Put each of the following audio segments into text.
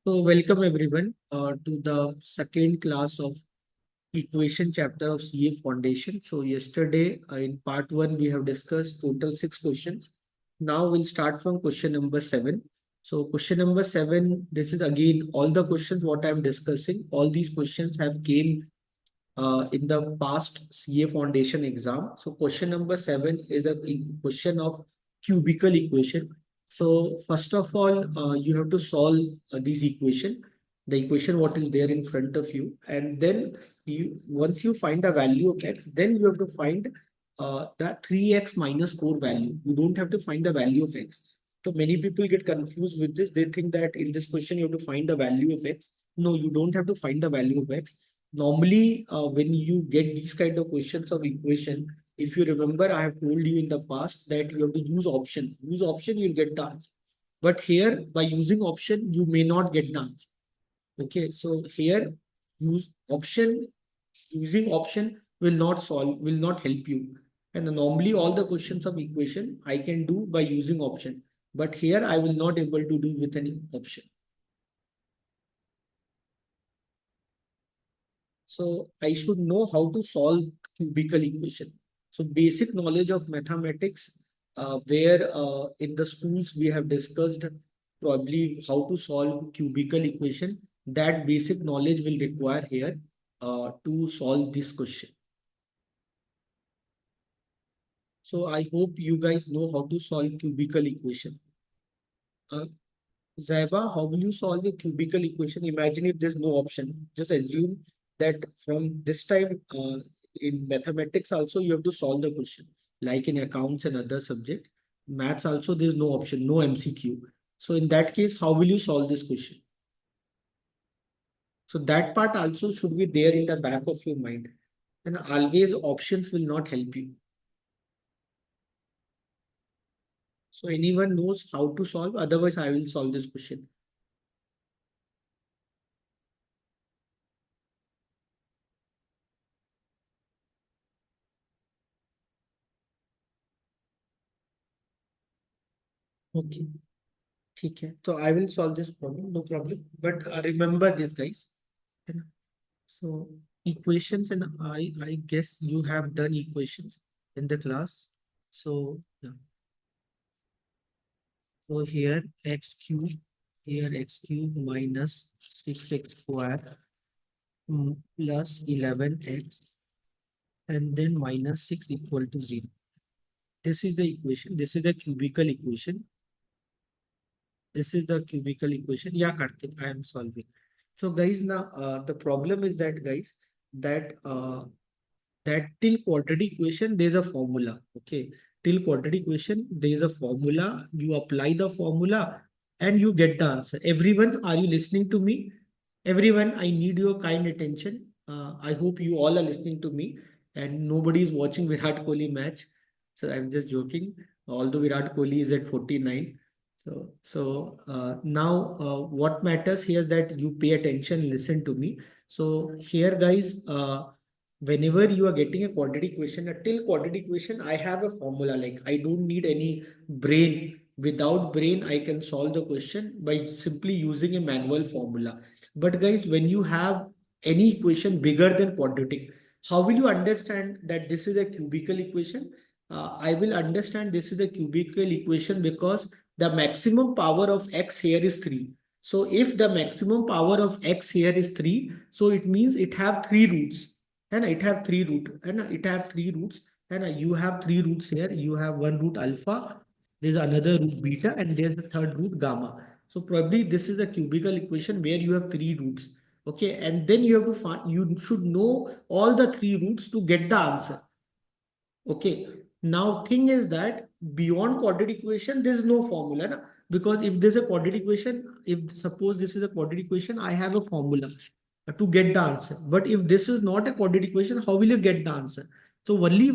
So welcome everyone to the second class of equation chapter of CA Foundation. So yesterday in part one we have discussed total 6 questions. Now we'll start from question number 7. So question number 7, this is again all the questions what I'm discussing. All these questions have came in the past CA Foundation exam. So question number 7 is a question of cubical equation. So first of all, you have to solve this equation, the equation what is there in front of you, and then you once you find the value of x, then you have to find the 3x minus 4 value. You don't have to find the value of x. So many people get confused with this. They think that in this question you have to find the value of x. No, you don't have to find the value of x. Normally, when you get these kind of questions of equation, if you remember, I have told you in the past that you have to use options. Use option, you'll get the answer. But here, by using option, you may not get the answer. Okay, so here, use option. Using option will not help you. And normally, all the questions of equation I can do by using option. But here, I will not able to do with any option. So I should know how to solve cubical equation. So basic knowledge of mathematics, where in the schools we have discussed probably how to solve cubical equation. That basic knowledge will require here to solve this question. So I hope you guys know how to solve cubical equation. Uh, Zaiba, how will you solve a cubical equation? Imagine if there's no option. Just assume that from this time in mathematics also you have to solve the question. Like in accounts and other subject, maths also there's no option, no MCQ. So in that case, how will you solve this question? So that part also should be there in the back of your mind. And always options will not help you. So anyone knows how to solve? Otherwise, I will solve this question. Okay. Okay, so I will solve this problem, no problem. But remember this, guys. है ना? So equations, and I guess you have done equations in the class. So yeah. So here x cube minus 6x square plus 11x and then minus 6 equal to 0. This is the equation. This is the cubical equation. This is the cubical equation. Yeah, Karthik, I am solving. So guys, now the problem is that guys, that that till quadratic equation there is a formula. Okay, till quadratic equation there is a formula. You apply the formula and you get the answer. Everyone, are you listening to me? Everyone, I need your kind attention. I hope you all are listening to me and nobody is watching Virat Kohli match. So I'm just joking. Although Virat Kohli is at 49. Now what matters here that you pay attention, listen to me. So here guys, whenever you are getting a quadratic equation, a till quadratic equation, I have a formula. Like I don't need any brain. Without brain, I can solve the question by simply using a manual formula. But guys, when you have any equation bigger than quadratic, how will you understand that this is a cubical equation? I will understand this is a cubical equation because the maximum power of x here is 3. So if the maximum power of x here is 3, so it means it have 3 roots. And it have 3 root. And it have 3 roots. And you have 3 roots here. You have one root alpha, there's another root beta, and there's a third root gamma. So probably this is a cubical equation where you have 3 roots. Okay, and then you have to find, you should know all the 3 roots to get the answer. Okay, now thing is that beyond quadratic equation, there is no formula. Na? Because if there's a quadratic equation, if suppose this is a quadratic equation, I have a formula to get the answer. But if this is not a quadratic equation, how will you get the answer? So only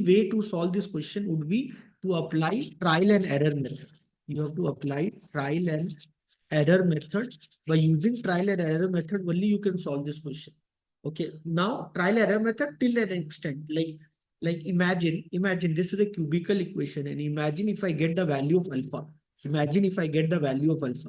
way to solve this question would be to apply trial and error method. You have to apply trial and error method. By using trial and error method, only you can solve this question. Okay, now trial error method till an extent, like imagine this is a cubical equation, and imagine if I get the value of alpha. Imagine if I get the value of alpha.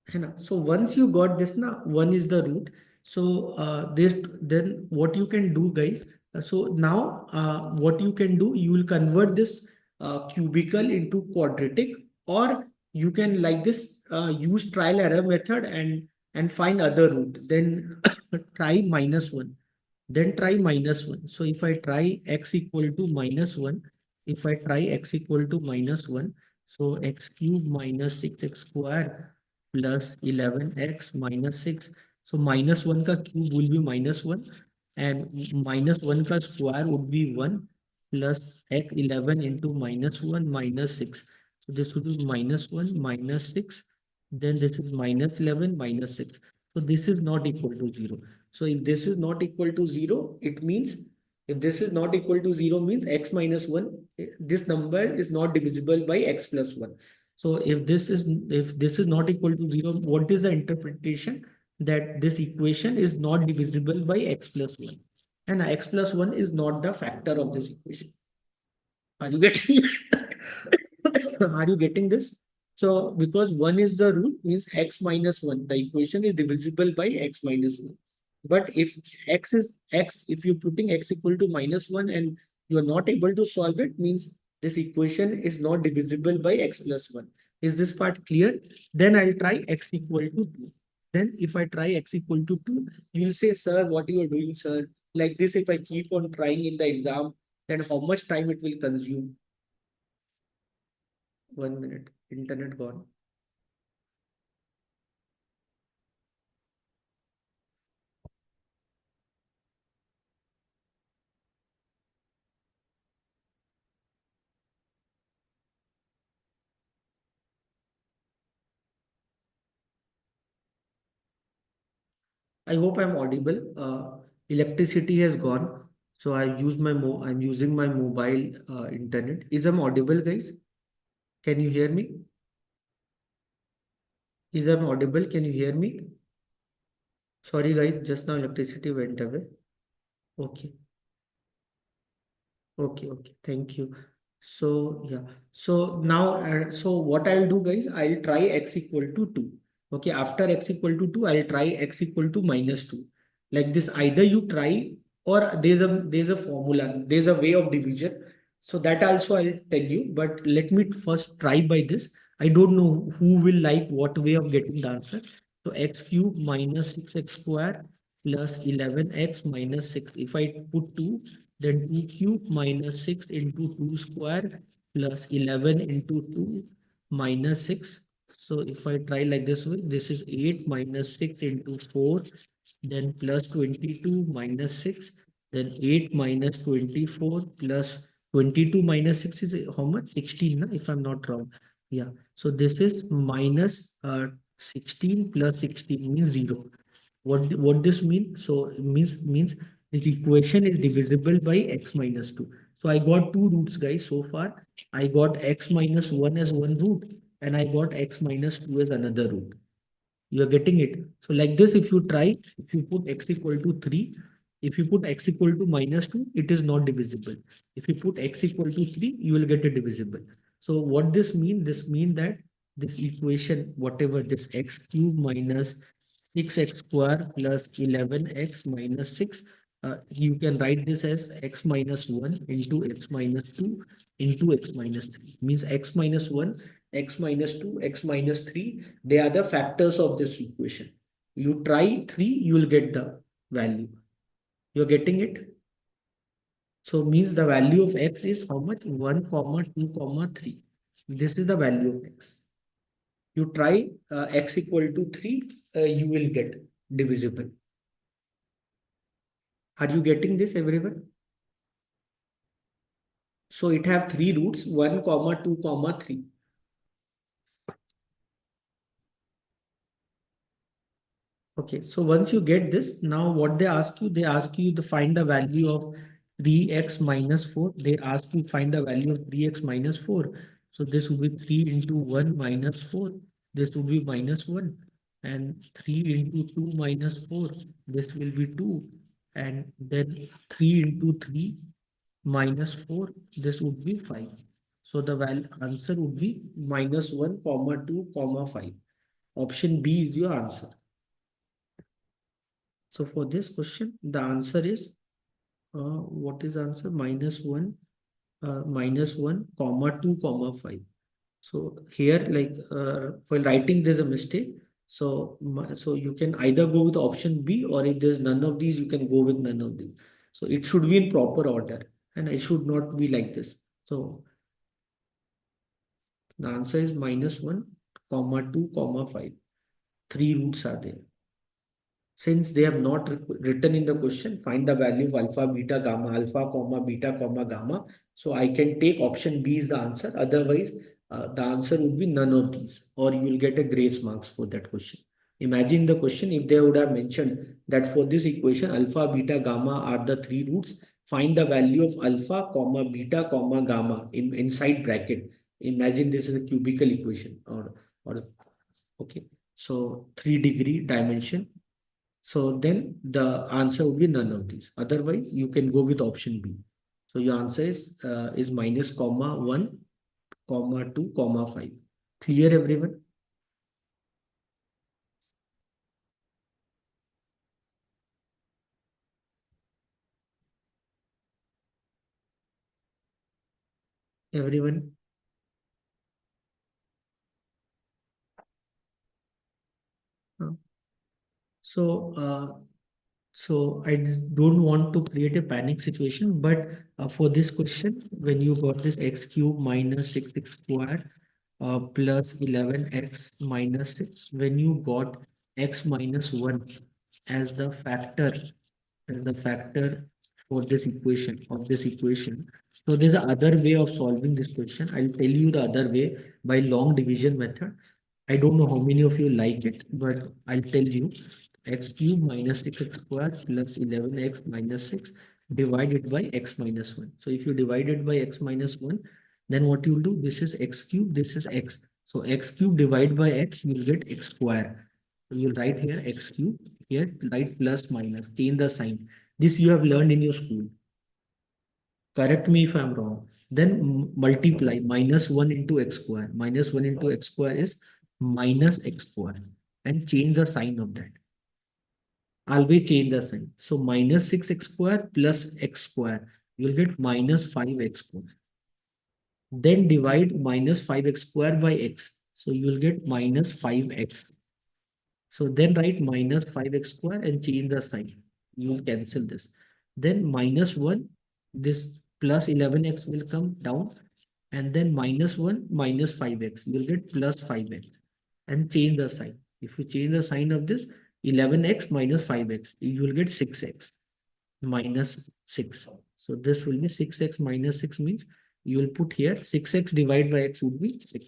है ना? So once you got this na, one is the root. So this, then what you can do guys, so now what you can do, you will convert this cubical into quadratic, or you can like this use trial error method and find other root, then try minus 1, then try minus 1. So if I try x equal to minus 1, if I try x equal to minus 1, so x cube minus 6x square plus 11x minus 6. So minus 1 का cube will be minus 1 and minus 1 का square would be 1 plus x 11 into minus 1 minus 6. So this would be minus 1 minus 6. Then this is minus 11 minus 6. So this is not equal to 0. So if this is not equal to 0, it means if this is not equal to 0 means x minus 1, this number is not divisible by x plus 1. So if this is not equal to 0, what is the interpretation? That this equation is not divisible by x plus 1. And x plus 1 is not the factor of this equation. Are you getting Are you getting this? So because 1 is the root means x minus 1. The equation is divisible by x minus 1. But if x is x, if you're putting x equal to minus 1 and you are not able to solve it, means this equation is not divisible by x plus 1. Is this part clear? Then I'll try x equal to 2. Then if I try x equal to 2, you will say, sir, what you are doing, sir? Like this, if I keep on trying in the exam, then how much time it will consume? 1 minute. Internet gone. I hope I'm audible. Electricity has gone, so I'm using my mobile internet. Is I'm audible, guys? Can you hear me? Is I'm audible? Can you hear me? Sorry, guys. Just now electricity went away. Okay. Okay, thank you. So yeah, so now, so what I'll do, guys, I'll try x equal to 2. Okay, after x equal to 2, I'll try x equal to minus 2. Like this, either you try or there's a formula, there's a way of division. So that also I'll tell you, but let me first try by this. I don't know who will like what way of getting the answer. So x cube minus 6x square plus 11x minus 6. If I put 2, then 2 cube minus 6 into 2 square plus 11 into 2 minus 6. So if I try like this way, this is 8 minus 6 into 4, then plus 22 minus 6, then 8 minus 24 plus 22 minus 6 is how much? 16, na, if I'm not wrong. Yeah. So this is minus 16 plus 16 means 0. What this means? So it means this equation is divisible by x minus 2. So I got two roots, guys. So far, I got x minus 1 as one root, and I got x minus 2 as another root. You are getting it. So like this, if you try, if you put x equal to 3, if you put x equal to minus 2, it is not divisible. If you put x equal to 3, you will get it divisible. So what this mean? This mean that this equation, whatever this x cube minus 6x square plus 11x minus 6, you can write this as x minus 1 into x minus 2 into x minus 3. Means x minus 1, x minus 2, x minus 3, they are the factors of this equation. You try 3, you will get the value. You're getting it? So means the value of x is how much? 1, comma 2, comma 3. This is the value of x. You try x equal to 3, you will get divisible. Are you getting this, everyone? So it have three roots, 1, comma 2, comma 3. Okay, so once you get this, now what they ask you to find the value of 3x minus 4. They ask you find the value of 3x minus 4. So this will be 3 into 1 minus 4. This will be minus 1. And 3 into 2 minus 4. This will be 2. And then 3 into 3 minus 4. This would be 5. So the value answer would be minus 1, comma 2, comma 5. Option B is your answer. So for this question, the answer is what is the answer? Minus 1, comma 2, comma 5. So here, like while writing, there's a mistake. So, so you can either go with option B, or if there's none of these, you can go with none of these. So it should be in proper order, and it should not be like this. So the answer is minus 1, comma 2, comma 5. Three roots are there. Since they have not written in the question, find the value of alpha, beta, gamma, alpha, comma, beta, comma, gamma. So I can take option B is the answer. Otherwise, the answer would be none of these, or you will get a grace marks for that question. Imagine the question if they would have mentioned that for this equation, alpha, beta, gamma are the three roots. Find the value of alpha, comma, beta, comma, gamma in inside bracket. Imagine this is a cubical equation, or okay. So 3-degree dimension, so then the answer would be none of these. Otherwise, you can go with option B. So your answer is minus comma 1, comma 2, comma 5. Clear, everyone? Everyone? Uh, So, don't want to create a panic situation, but for this question, when you got this x cube minus 6x squared plus 11x minus 6, when you got x minus 1 as the factor, for this equation, So there's a other way of solving this question. I'll tell you the other way by long division method. I don't know how many of you like it, but I'll tell you x cube minus 6x squared plus 11x minus 6 divided by x minus 1. So if you divide it by x minus 1, then what you'll do, this is x cube, this is x. So x cube divided by x, you'll get x square. So you'll write here x cube, here write plus minus, change the sign. This you have learned in your school. Correct me if I'm wrong. Then multiply minus 1 into x square. Minus 1 into x square is minus x square. And change the sign of that. Always change the sign. So minus 6x square plus x square. You'll get minus 5x square. Then divide minus 5x square by x. So you will get minus 5x. So then write minus 5x square and change the sign. You will cancel this. Then minus 1, this plus 11x will come down, and then minus 1 minus 5x. You will get plus 5x and change the sign. If you change the sign of this, 11x minus 5x, you will get 6x minus 6. So this will be 6x minus 6 means you will put here 6x divided by x would be 6.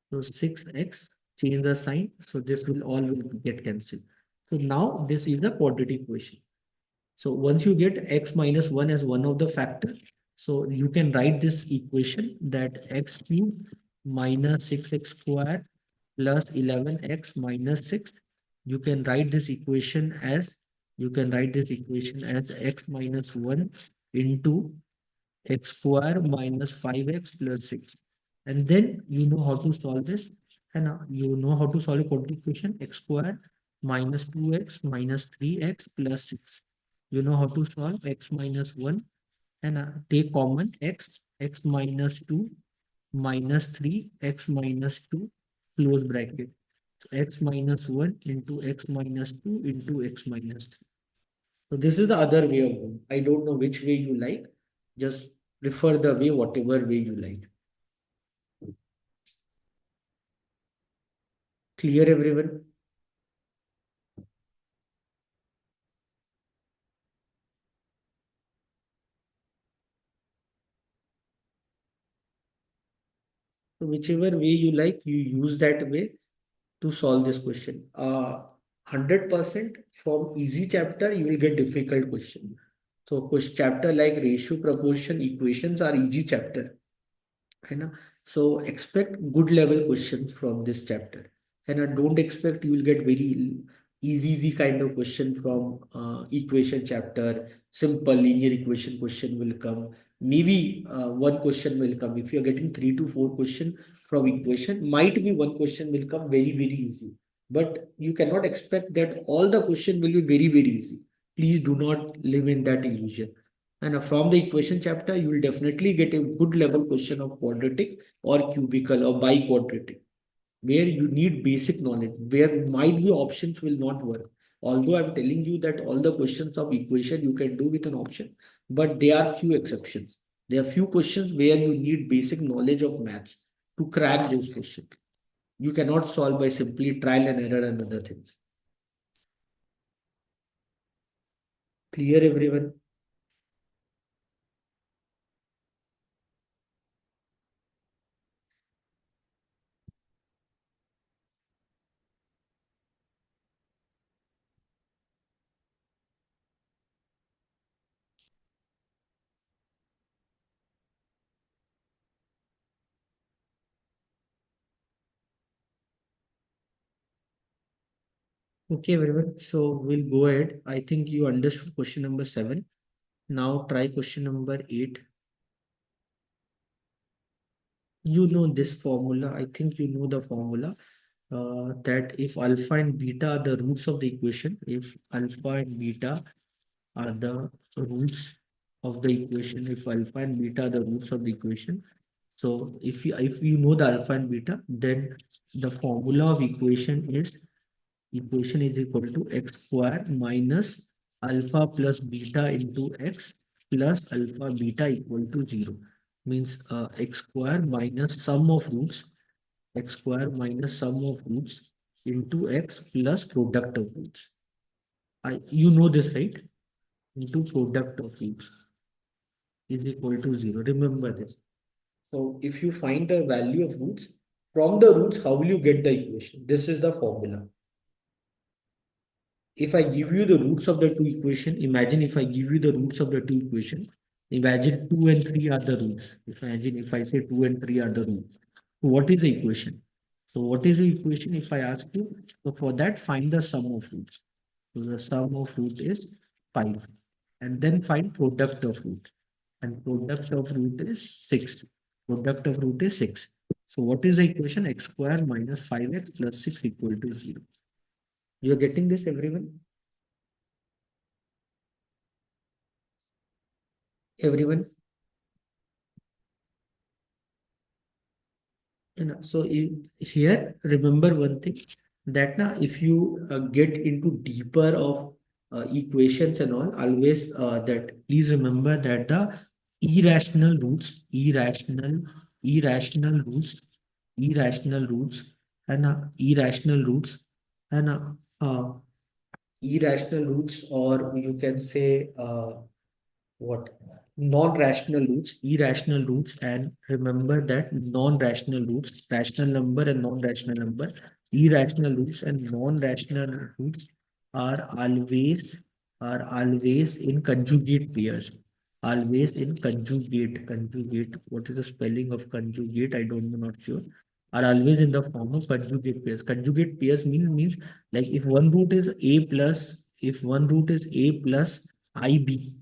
So 6x, change the sign. So this will all will get cancelled. So now this is the quadratic equation. So once you get x minus 1 as one of the factors, so you can write this equation that x cube minus 6x square plus 11x minus 6. You can write this equation as x minus 1 into x square minus 5x plus 6. And then you know how to solve this. And you know how to solve a quadratic equation, x square minus 2x minus 3x plus 6. You know how to solve x minus 1, and take common x minus 2 minus 3 x minus 2 close bracket. So x minus 1 into x minus 2 into x minus 3. So this is the other way of going. I don't know which way you like. Just prefer the way, whatever way you like. Clear, everyone? So whichever way you like, you use that way to solve this question. 100% from easy chapter, you will get difficult question. So question chapter like ratio, proportion, equations are easy chapter. है ना? So expect good level questions from this chapter. And don't expect you will get very easy kind of question from equation chapter. Simple linear equation question will come. Maybe one question will come. If you're getting 3 to 4 question from equation. Might be one question will come very, very easy, but you cannot expect that all the question will be very, very easy. Please do not live in that illusion. And from the equation chapter, you will definitely get a good level question of quadratic or cubical or biquadratic, where you need basic knowledge, where might be options will not work. Although I'm telling you that all the questions of equation you can do with an option, but there are few exceptions. There are few questions where you need basic knowledge of maths to crack those questions. You cannot solve by simply trial and error and other things. Clear, everyone? Okay, everyone. So we'll go ahead. I think you understood question number 7. Now try question number 8. You know this formula. I think you know the formula. That if alpha and beta are the roots of the equation, if alpha and beta are the roots of the equation, if alpha and beta are the roots of the equation, so if you know the alpha and beta, then the formula of equation is equal to x square minus alpha plus beta into x plus alpha beta equal to 0. Means x square minus sum of roots, x square minus sum of roots into x plus product of roots. You know this, right? Into product of roots is equal to 0. Remember this. So if you find the value of roots, from the roots, how will you get the equation? This is the formula. If I give you the roots of the two equation, imagine if I give you the roots of the two equation, imagine 2 and 3 are the roots. Imagine if I say 2 and 3 are the roots. So what is the equation? So what is the equation if I ask you? So for that, find the sum of roots. So the sum of root is 5. And then find product of root. And product of root is 6. Product of root is 6. So what is the equation? X square minus 5x plus 6 equal to 0. You are getting this, everyone? Everyone? So here, remember one thing, that now if you get into deeper of equations and all, always that please remember that the irrational roots, irrational roots, and irrational roots, and irrational roots, or you can say what non-rational roots, irrational roots, and remember that non-rational roots, rational number and non-rational number, irrational roots and non-rational roots are always in conjugate pairs. Always in conjugate. What is the spelling of conjugate? I don't know, not sure. Are always in the form of conjugate pairs. Conjugate pairs means like if one root is a plus ib,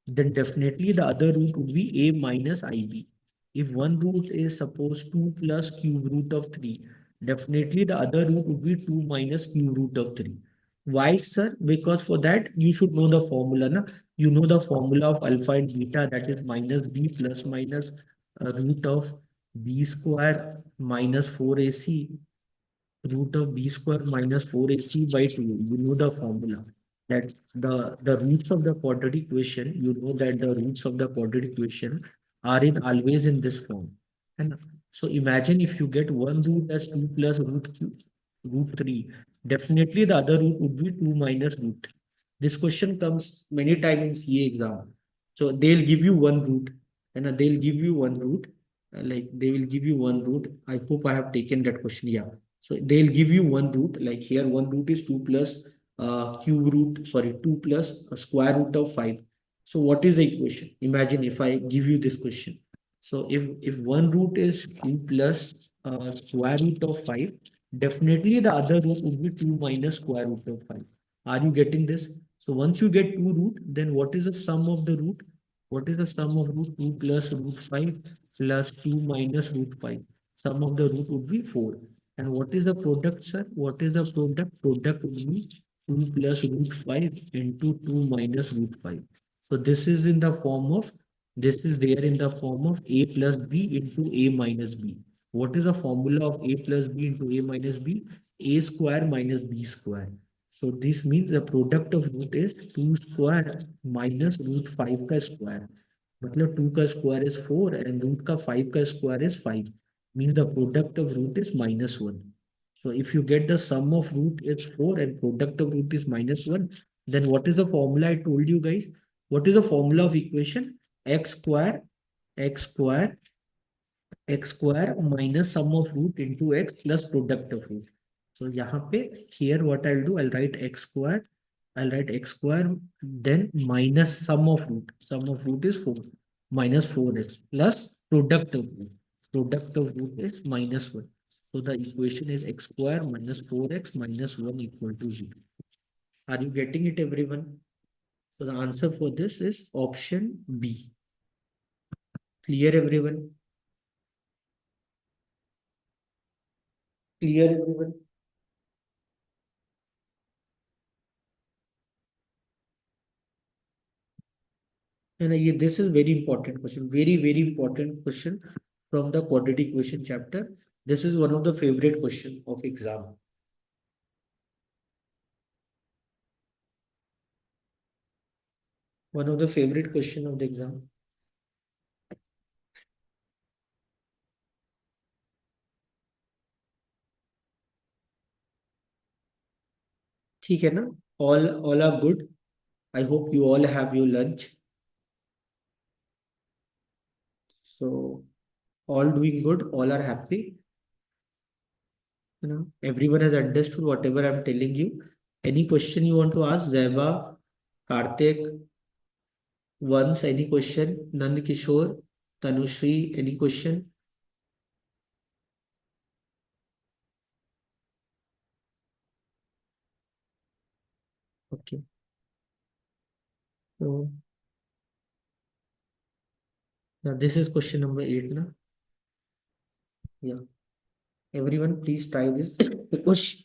then definitely the other root would be a minus ib. If one root is suppose 2 plus cube root of 3, definitely the other root would be 2 minus cube root of 3. Why, sir? Because for that you should know the formula. Na? You know the formula of alpha and beta, that is minus b plus minus root of b square minus 4ac, root of b square minus 4ac by 2. You know the formula that the roots of the quadratic equation, you know that the roots of the quadratic equation are in always in this form. And so imagine if you get one root as 2 plus root 3, definitely the other root would be 2 minus root. This question comes many times in CA exam. So they'll give you one root, and they'll give you one root, like they will give you one root. I hope I have taken that question. Yeah. So they'll give you one root, like here one root is 2 plus cube root, sorry, 2 plus square root of 5. So what is the equation? Imagine if I give you this question. So if one root is 2 plus square root of 5, definitely the other root would be 2 minus square root of 5. Are you getting this? So once you get two root, then what is the sum of the root? What is the sum of root 2 plus root 5 plus 2 minus root 5? Sum of the root would be 4. And what is the product, sir? What is the product? Product would be 2 plus root 5 into 2 minus root 5. So this is in the form of, this is there in the form of a plus b into a minus b. What is the formula of a plus b into a minus b? A square minus b square. So this means the product of root is 2 square minus root 5 का square. मतलब 2 का square is 4 and root का 5 का square is 5. Means the product of root is minus 1. So if you get the sum of root is 4 and product of root is minus 1, then what is the formula I told you guys? What is the formula of equation? X square, x square, x square minus sum of root into x plus product of root. So यहाँ पे here what I'll do, I'll write x square, I'll write x square, then minus sum of root. Sum of root is 4 minus 4x plus product of root. Product of root is minus 1. So the equation is x square minus 4x minus 1 equal to 0. Are you getting it, everyone? So the answer for this is option B. Clear, everyone? Clear, everyone? And this is very important question, very important question from the quadratic equation chapter. This is one of the favorite question of exam. One of the favorite question of the exam. ठीक है ना? All are good. I hope you all have your lunch. So all doing good. All are happy. You know, everyone has understood whatever I'm telling you. Any question you want to ask, Zeba, Karthik, once any question, Nand Kishore, Tanushri, any question? Okay. So now this is question number 8, na? Yeah. Everyone, please try this question.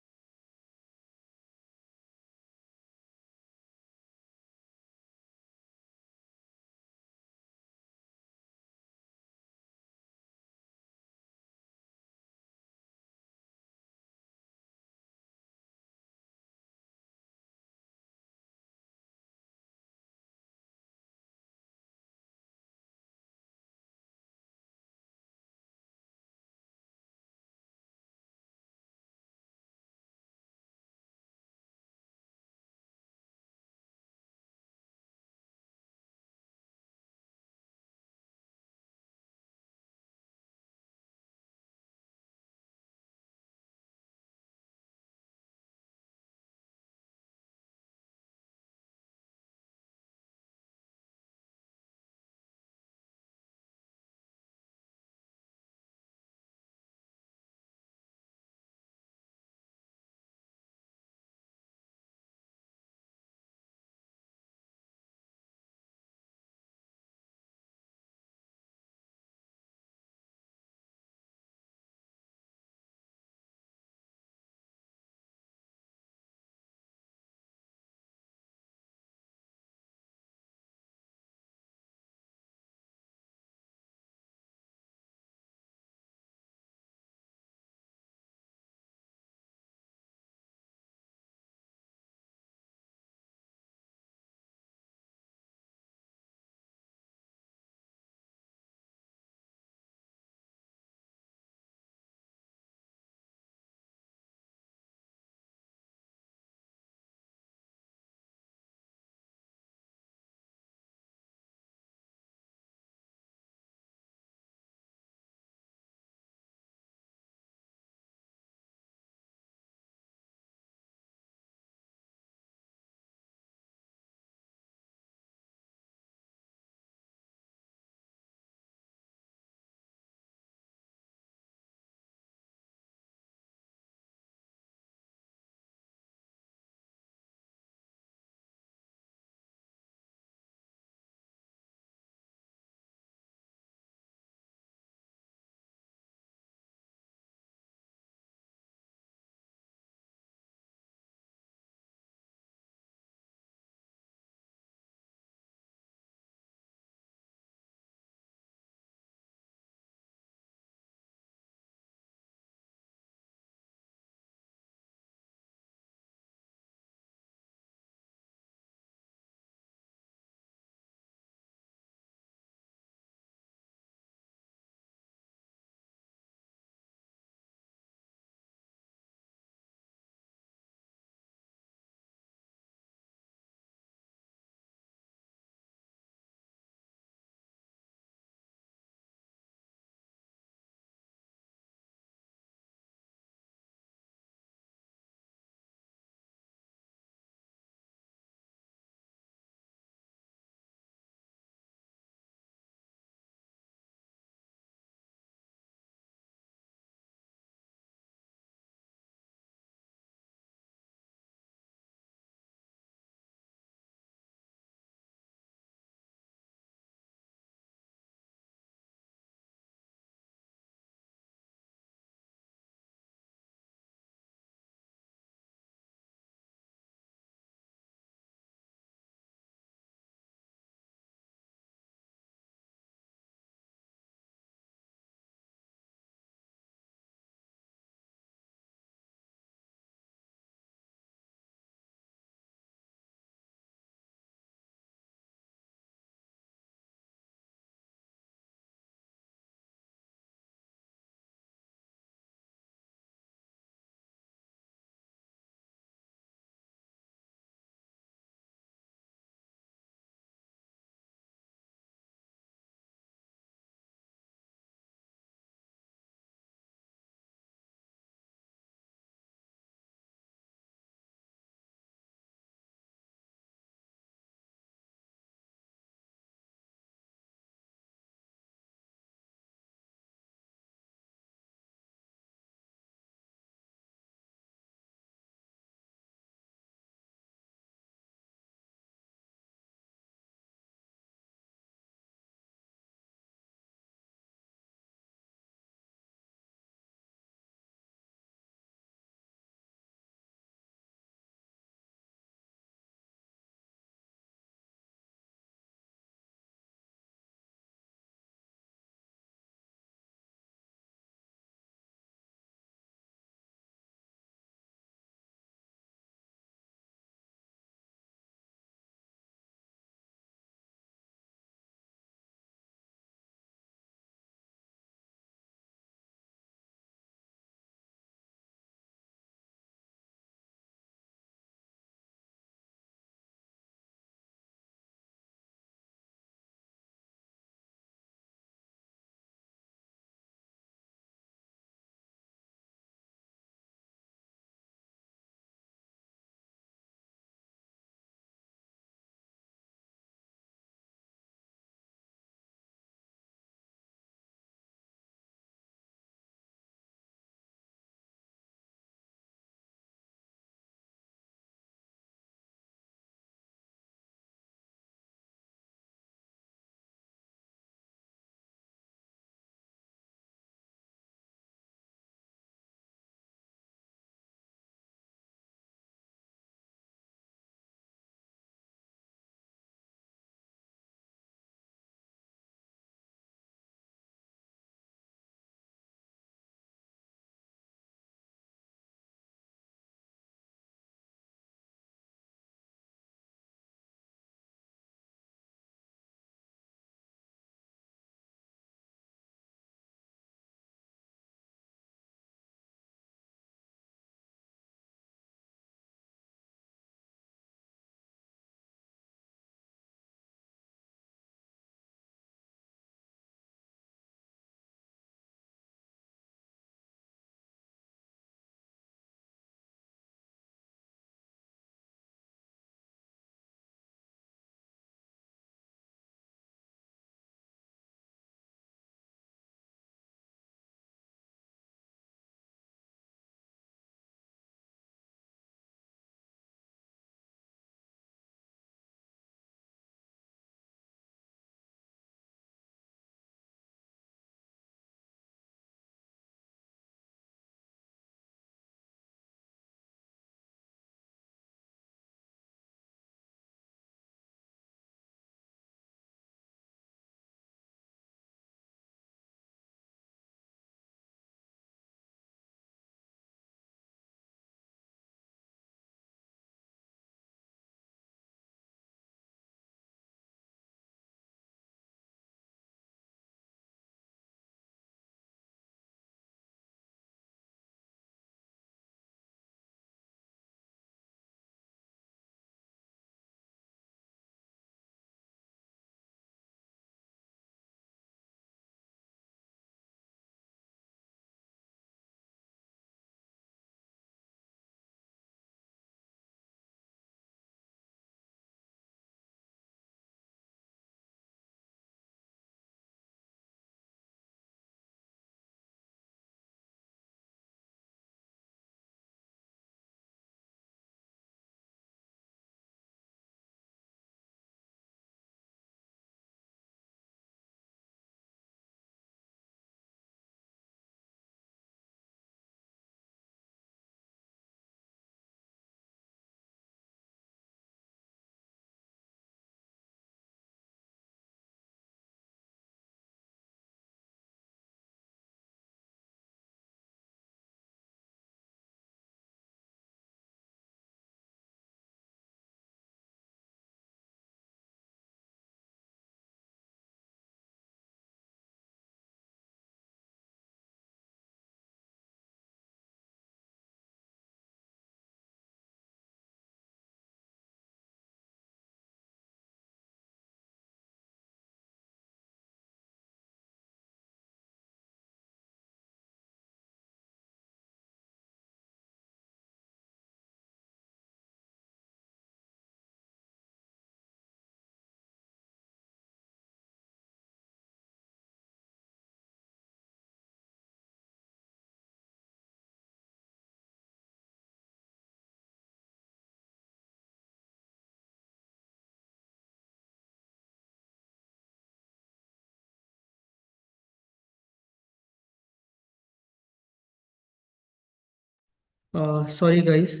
Sorry guys,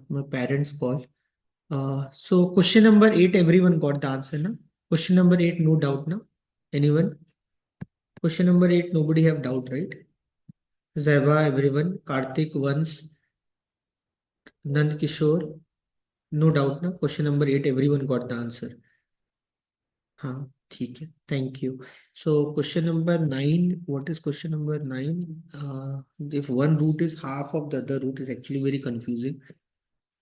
my parents call. So question number 8, everyone got the answer now. Question number 8, no doubt now. Anyone? Question number 8, nobody have doubt, right? Zeva, everyone. Karthik, once. Nand Kishore, no doubt now. Question number 8, everyone got the answer. हाँ ठीक है, thank you. So question number 9, what is question number 9? If one root is half of the other root is actually very confusing.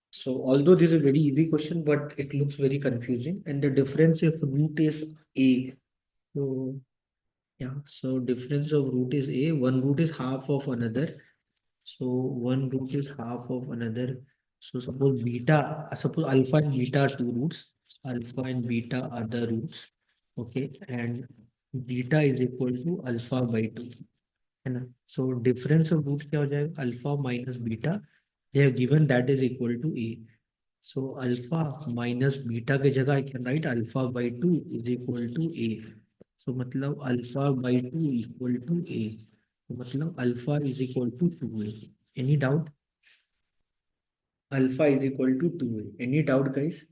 So although this is a very easy question, but it looks very confusing. And the difference if root is a. So yeah, so difference of root is a. One root is half of another. So one root is half of another. So suppose beta, suppose alpha and beta are two roots. Alpha and beta are the roots. Okay, and beta is equal to alpha by 2. है ना? So difference of roots क्या हो जाएगा? Alpha minus beta. They have given that is equal to a. So alpha minus beta के जगह I can write alpha by 2 is equal to a. So मतलब alpha by 2 equal to a. तो मतलब alpha is equal to 2a. Any doubt? Alpha is equal to 2a. Any doubt, guys?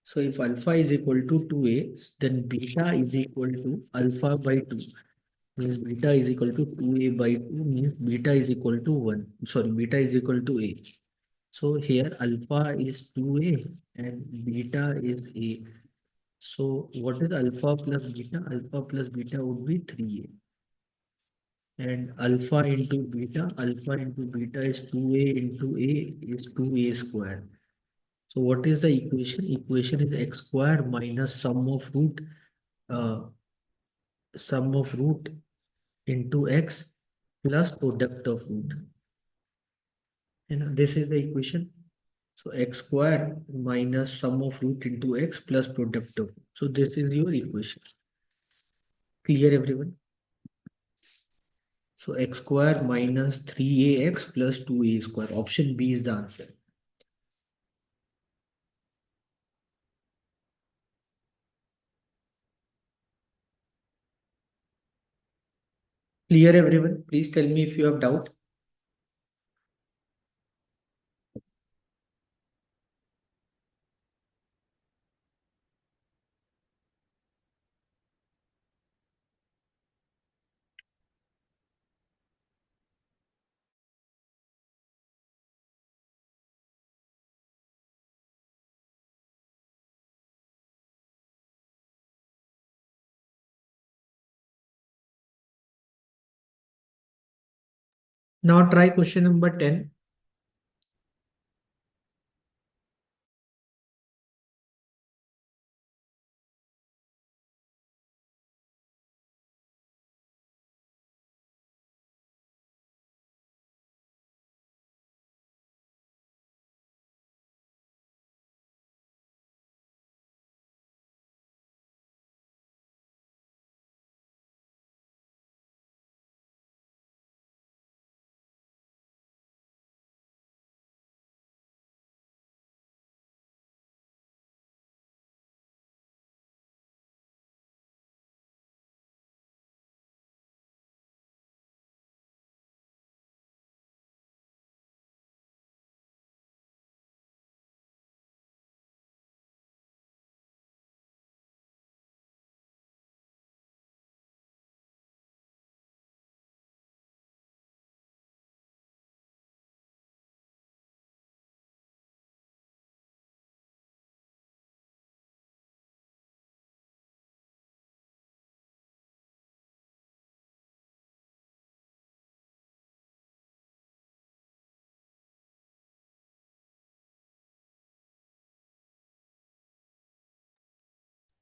So if alpha is equal to 2a, then beta is equal to alpha by 2. Means beta is equal to 2a by 2 means beta is equal to 1. Sorry, beta is equal to a. So here alpha is 2a and beta is a. So what is alpha plus beta? Alpha plus beta would be 3a. And alpha into beta is 2a into a is 2a square. So what is the equation? Equation is x square minus uh, sum of root into x plus product of root. And this is the equation. So x square minus sum of root into x plus product of. So this is your equation. Clear everyone? So x square minus 3ax plus 2a square. Option B is the answer. Clear everyone? Please tell me if you have doubt. Now try question number 10.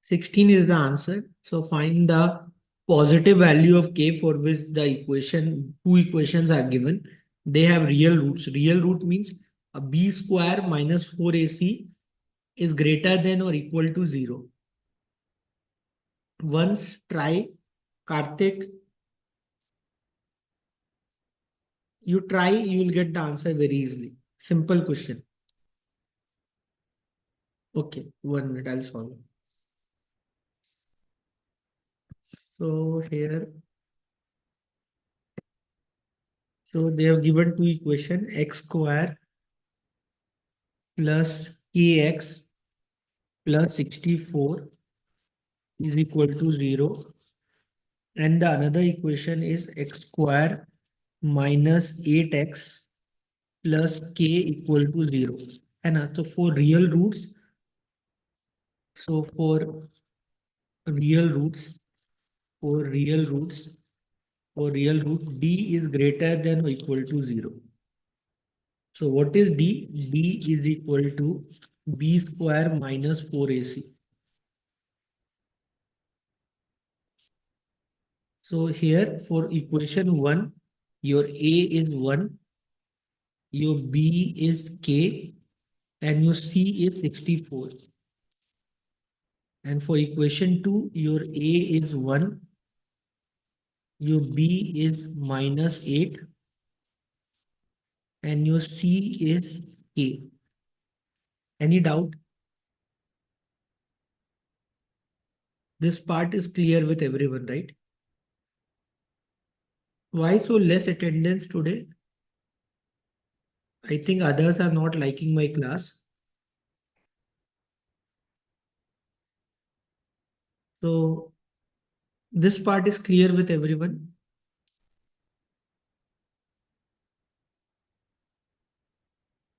Sixteen is the answer. So find the positive value of k for which the two equations are given. They have real roots. Real root means a b square minus 4ac is greater than or equal to 0. Once try, Karthik, you try, you will get the answer very easily. Simple question. Okay, 1 minute, I'll solve. So here So they have given two equation x square plus kx plus 64 is equal to 0, and the another equation is x square minus 8x plus k equal to 0. And so for real roots, so real roots, for real roots, for real root d is greater than or equal to 0. So what is d? D is equal to b square minus 4ac. So here for equation 1, your a is 1, your b is k, and your c is 64. And for equation 2, your a is 1, your b is minus 8, and your c is k. Any doubt? This part is clear with everyone, right? Why so less attendance today? I think others are not liking my class. So this part is clear with everyone.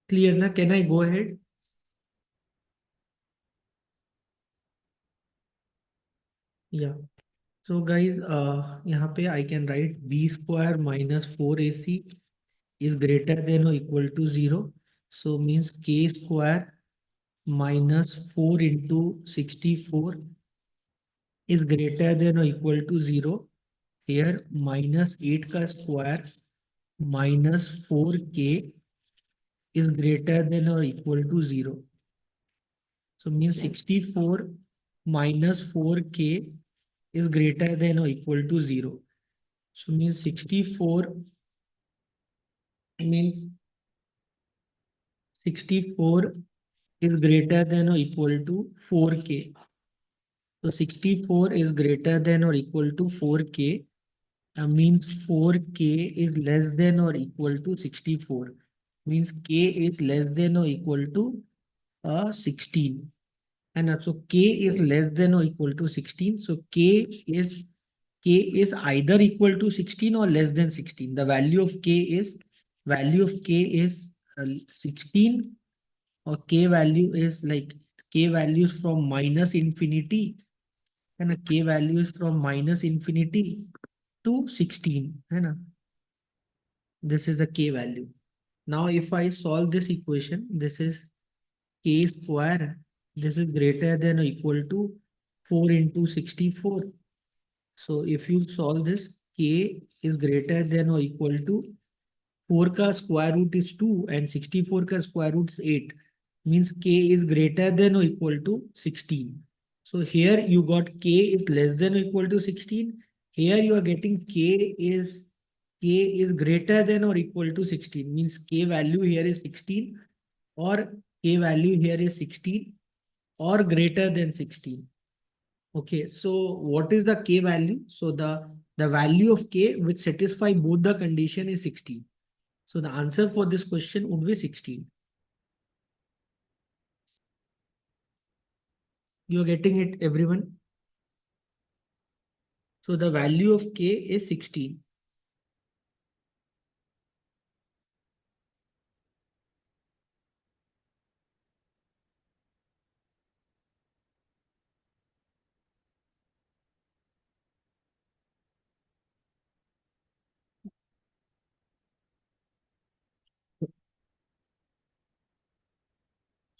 Clear na? Can I go ahead? Yeah. So guys, यहाँ पे I can write b square minus 4ac is greater than or equal to 0. So means k square minus 4 into 64 is greater than or equal to 0. Here minus 8 का square minus 4k is greater than or equal to 0. So means 64 minus 4k is greater than or equal to 0. So means 64 means 64 is greater than or equal to 4k. So 64 is greater than or equal to 4k, means 4k is less than or equal to 64. Means k is less than or equal to 16. And also k is less than or equal to 16. So k is either equal to 16 or less than 16. The value of k is 16, or k value is like k values from minus infinity, and a k value is from minus infinity to 16. है ना? This is the k value. Now if I solve this equation, this is k square. This is greater than or equal to 4 into 64. So if you solve this, k is greater than or equal to 4 का square root is 2 and 64 का square root is 8. Means k is greater than or equal to 16. So here you got k is less than or equal to 16. Here you are getting k is greater than or equal to 16. Means k value here is 16, or k value here is 16 or greater than 16. Okay, so what is the k value? So the value of k which satisfy both the condition is 16. So the answer for this question would be 16. You are getting it, everyone? So the value of k is 16.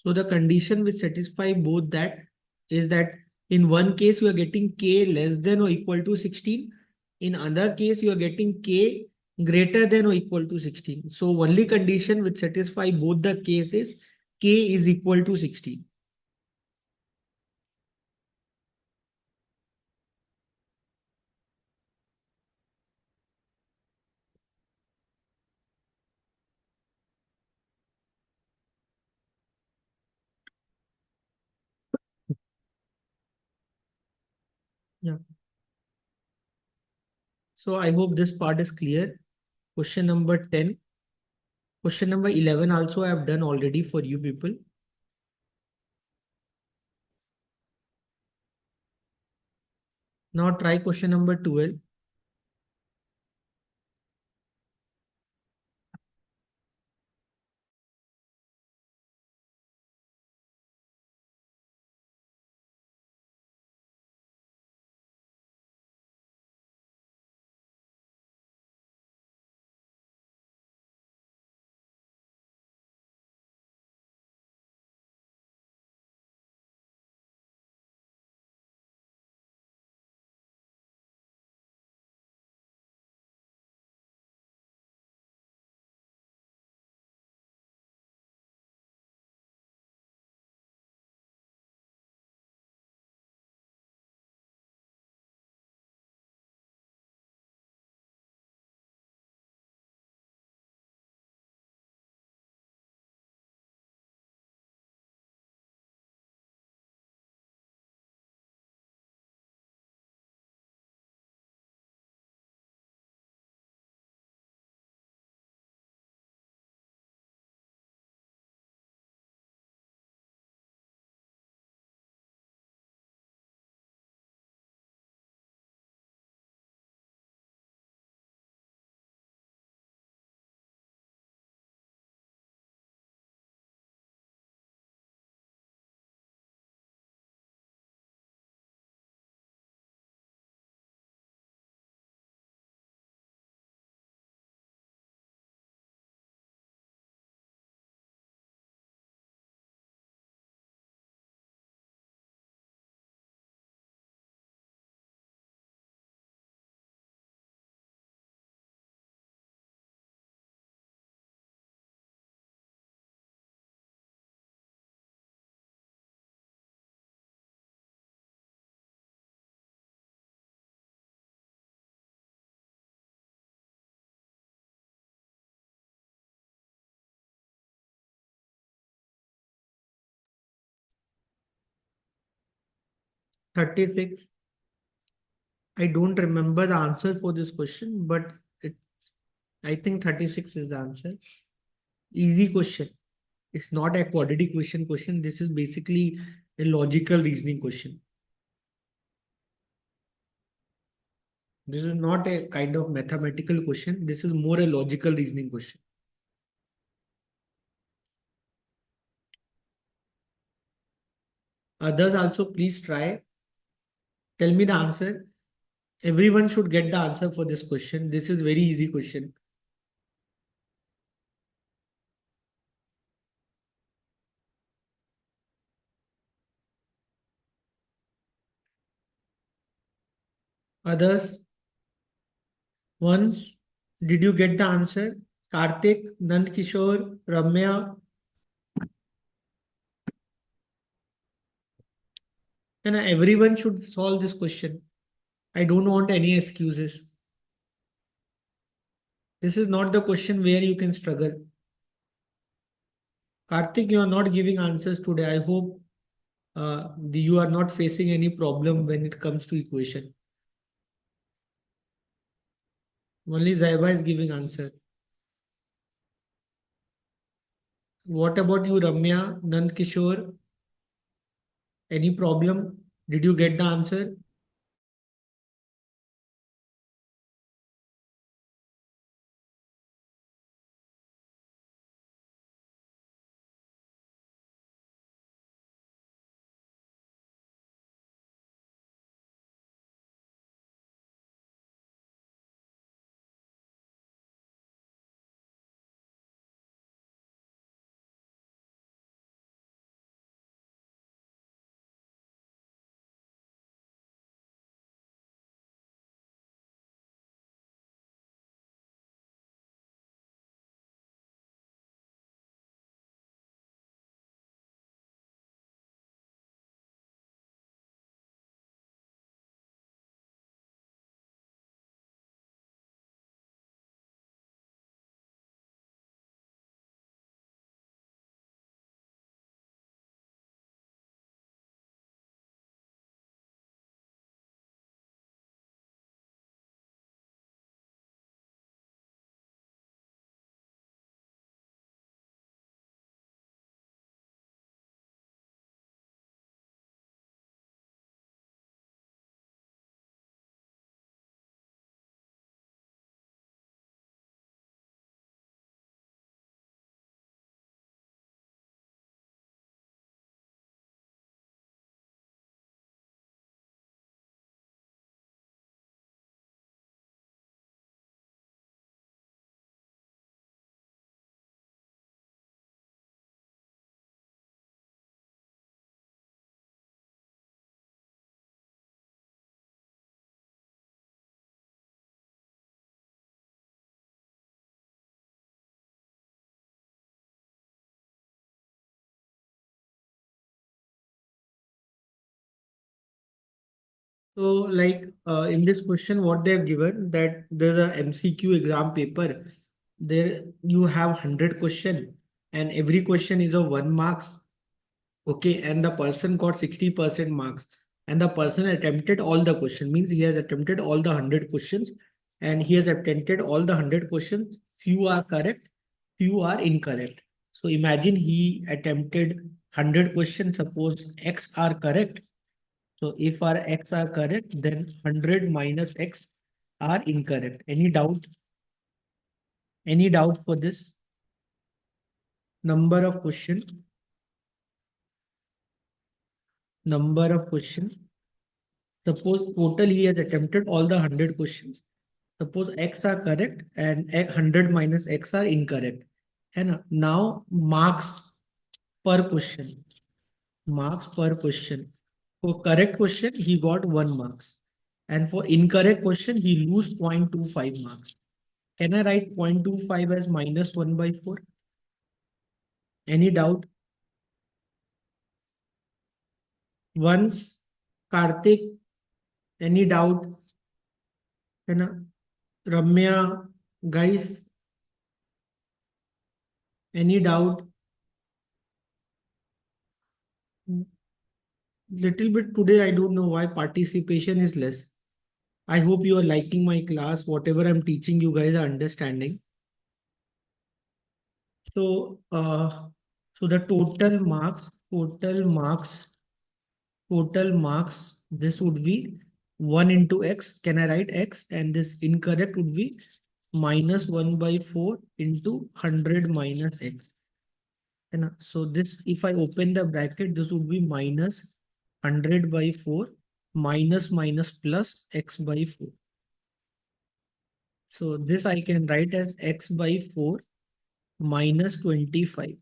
So the condition which satisfy both that is that in one case you are getting k less than or equal to 16. In other case you are getting k greater than or equal to 16. So only condition which satisfy both the cases, k is equal to 16. Yeah. So I hope this part is clear. Question number 10. Question number 11 also I have done already for you people. Now try question number 12. Thirty-six. I don't remember the answer for this question, but it, I think 36 is the answer. Easy question. It's not a quadratic question. This is basically a logical reasoning question. This is not a kind of mathematical question. This is more a logical reasoning question. Others also please try. Tell me the answer. Everyone should get the answer for this question. This is very easy question. Others, once, did you get the answer? Karthik, Nand Kishore, Ramya, and everyone should solve this question. I don't want any excuses. This is not the question where you can struggle. Karthik, you are not giving answers today. I hope you are not facing any problem when it comes to equation. Only Zaiba is giving answer. What about you, Ramya, Nand Kishore? Any problem? Did you get the answer? So like in this question, what they have given that there's a MCQ exam paper. There you have 100 question and every question is of 1 marks. Okay, and the person got 60% marks. And the person attempted all the question means he has attempted all the 100 questions and he has attempted all the 100 questions. Few are correct, few are incorrect. So imagine he attempted 100 questions. Suppose X are correct. So if our X are correct, then 100 minus X are incorrect. Any doubt? Any doubt for this? Number of question, number of question. Suppose total he has attempted all the 100 questions. Suppose X are correct and 100 minus X are incorrect. And now marks per question. Marks per question. For correct question, he got 1 marks. And for incorrect question, he lose 0.25 marks. Can I write 0.25 as minus 1 by 4? Any doubt? Once, Karthik, any doubt? है ना? Ramya, guys, any doubt? Little bit today, I don't know why participation is less. I hope you are liking my class. Whatever I'm teaching, you guys are understanding. So, so the total marks, this would be 1 into x. Can I write x? And this incorrect would be minus 1 by 4 into 100 minus x. And so this, if I open the bracket, this would be minus 100 by 4 minus minus plus x by 4. So this I can write as x by 4 minus 25.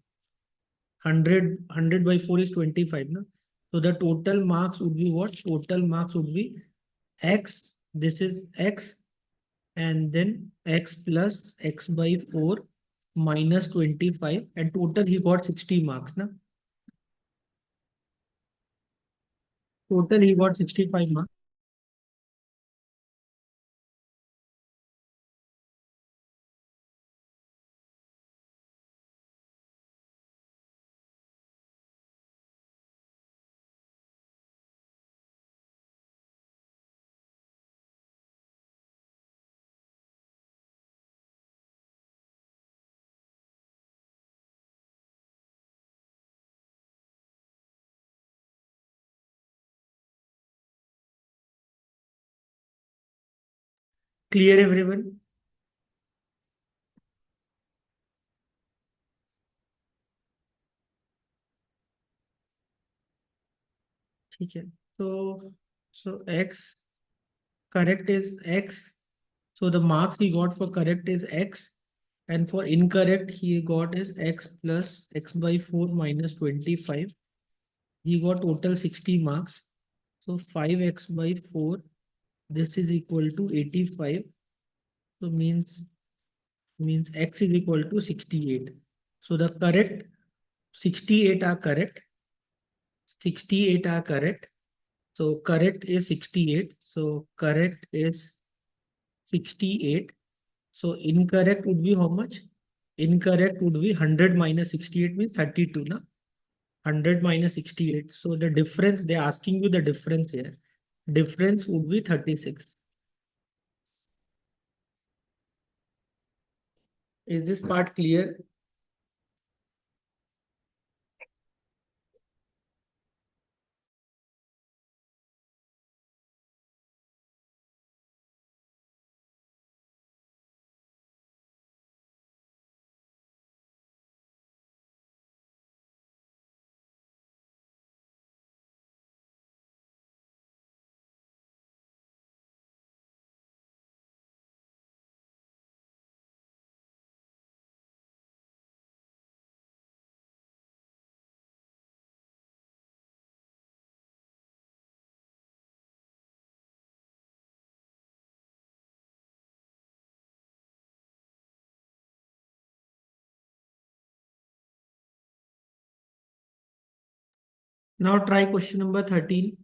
100 by 4 is 25. No? So the total marks would be what? Total marks would be x. This is x and then x plus x by 4 minus 25 and total he got 60 marks. Na? Total he got 65 marks. Clear everyone? ठीक है. So x correct is x. So the marks he got for correct is x and for incorrect he got is x plus x by 4 minus 25. He got total 60 marks. So 5x by 4, this is equal to 85. So means x is equal to 68. So the correct 68 are correct. 68 are correct. So correct is 68. So correct is 68. So incorrect would be how much? Incorrect would be 100 minus 68 means 32. Na? 100 minus 68. So the difference, they're asking you the difference here. Difference would be 36. Is this part clear? Now try question number 13.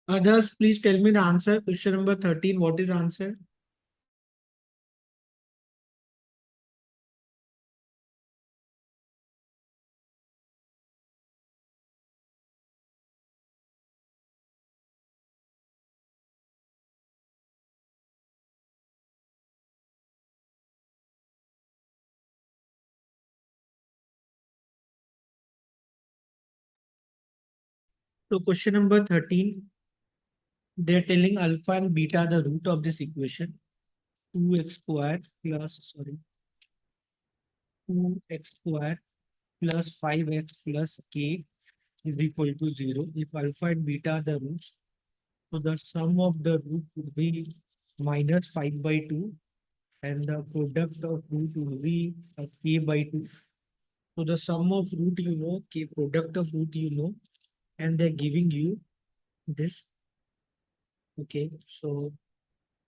Others, please tell me the answer. Question number 13. What is the answer? So question number 13, they're telling alpha and beta the root of this equation. 2x square plus, sorry, 2x square plus 5x plus k is equal to 0. If alpha and beta are the roots, so the sum of the root would be minus 5 by 2 and the product of root would be k by 2. So the sum of root you know, k product of root you know, and they're giving you this. Okay, so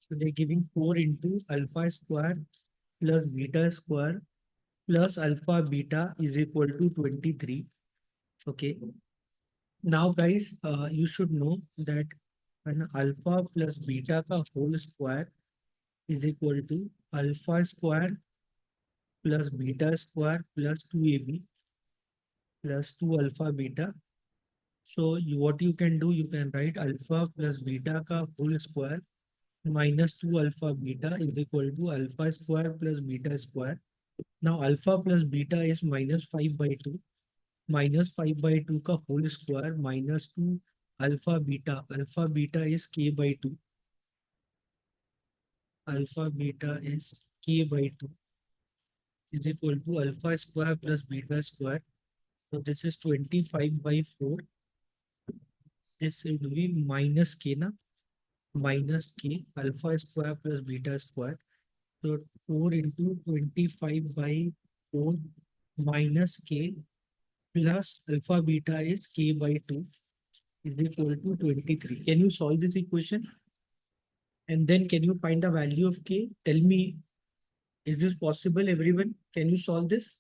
they're giving 4 into alpha square plus beta square plus alpha beta is equal to 23. Okay. Now guys, you should know that an alpha plus beta ka whole square is equal to alpha square plus beta square plus 2ab plus 2 alpha beta. So what you can do, you can write alpha plus beta ka whole square minus 2 alpha beta is equal to alpha square plus beta square. Now alpha plus beta is minus 5 by 2. Minus 5 by 2 का whole square minus 2 alpha beta. Alpha beta is k by 2. Alpha beta is k by 2 is equal to alpha square plus beta square. So this is 25 by 4. This will be minus k na, minus k alpha square plus beta square. So 4 into 25 by 4 minus k plus alpha beta is k by 2 is equal to 23. Can you solve this equation? And then can you find the value of k? Tell me, is this possible, everyone? Can you solve this?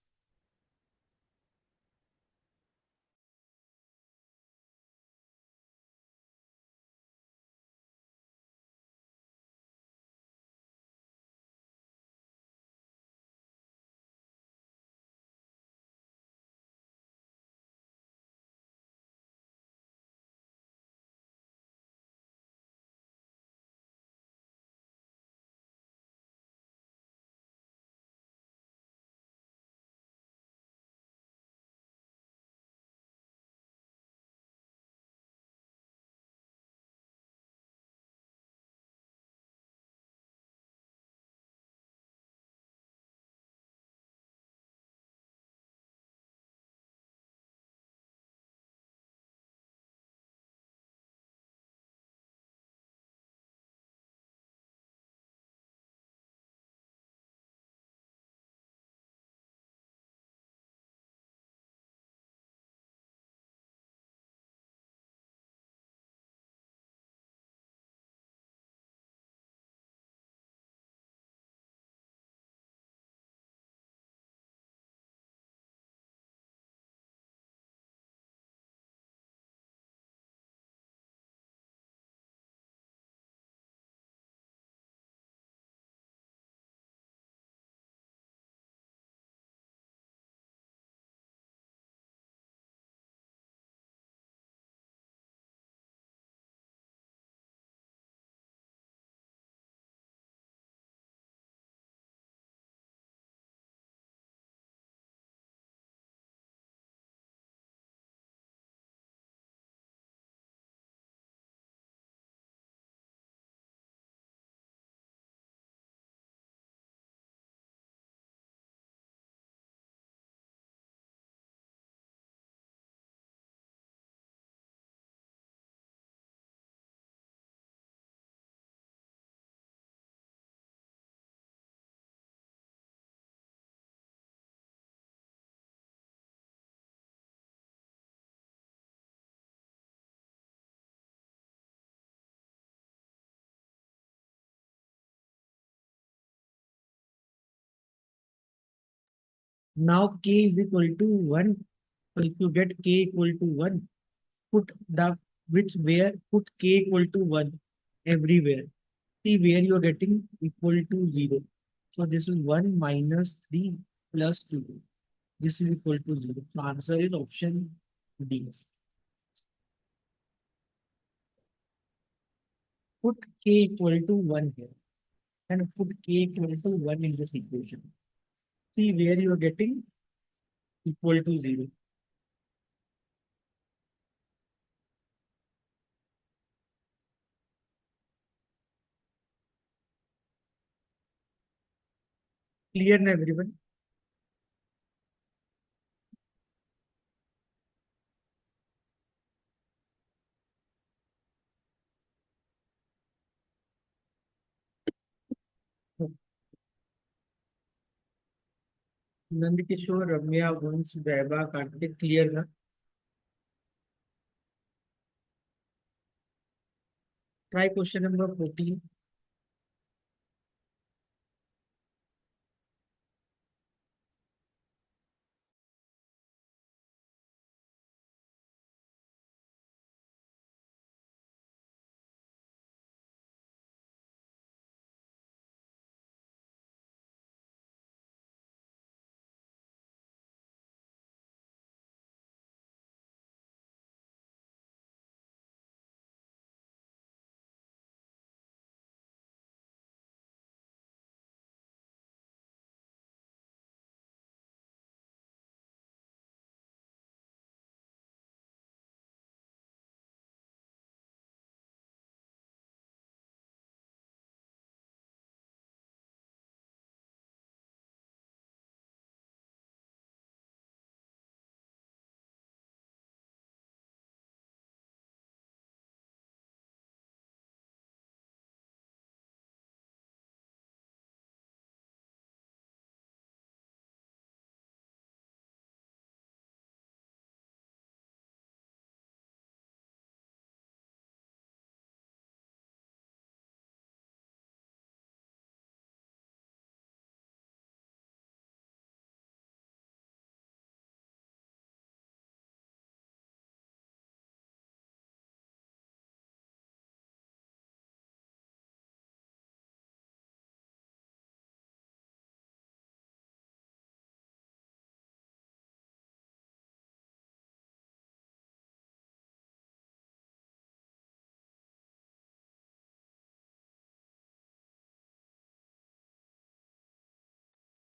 Now k is equal to 1. So if you get k equal to 1, put the which where put k equal to 1 everywhere. See where you are getting equal to 0. So this is 1 minus 3 plus 2. This is equal to 0. So answer is option D. Put k equal to 1 here and put k equal to 1 in this equation. See where you are getting equal to 0. Clear na everyone? Nandikishore, Ramya, Vansh, Daiba, Karthik, clear na? Try question number 14.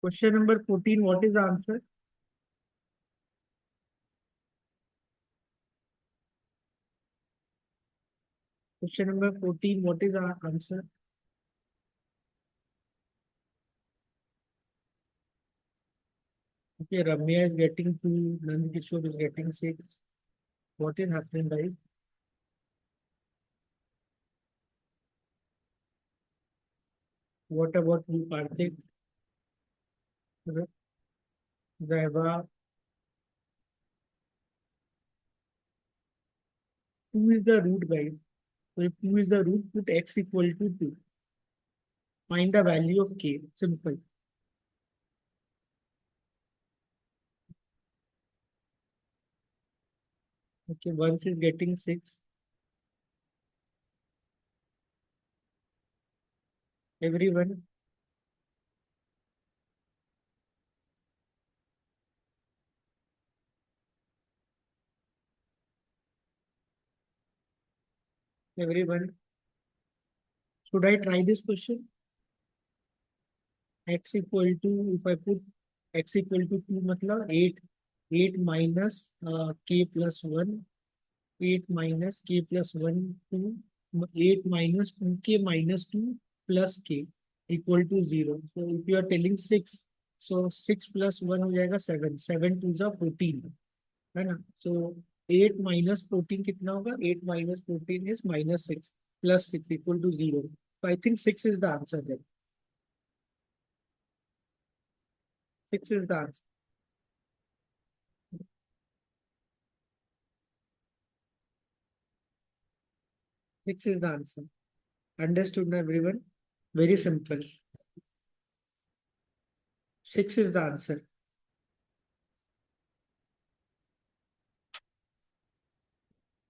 Question number 14, what is the answer? Question number 14, what is our answer? Okay, Ramya is getting 2, Nandikishore is getting 6. What is happening, guys? What about you, Karthik? Daiba, 2 is the root, guys. So if 2 is the root, put x equal to 2. Find the value of k. Simple. Okay, once is getting 6. Everyone, everyone. Should I try this question? X equal to, if I put x equal to 2, matlab 8. 8 minus k plus 1. 8 minus k plus 1, 2. 8 minus 2k minus 2 plus k equal to 0. So if you are telling 6, so 6 plus 1 हो जाएगा 7. 7 2 जा 14. है ना? So 8 minus 14 कितना होगा? 8 minus 14 is minus 6 plus 6 equal to 0. So I think 6 is the answer then. 6 is the answer. 6 is the answer. Understood now, everyone? Very simple. 6 is the answer.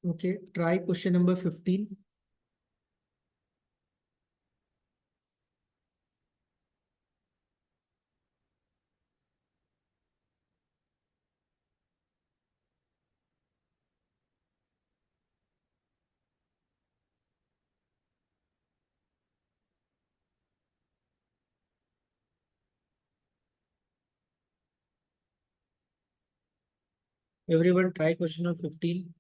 Okay, try question number 15. Everyone try question number 15.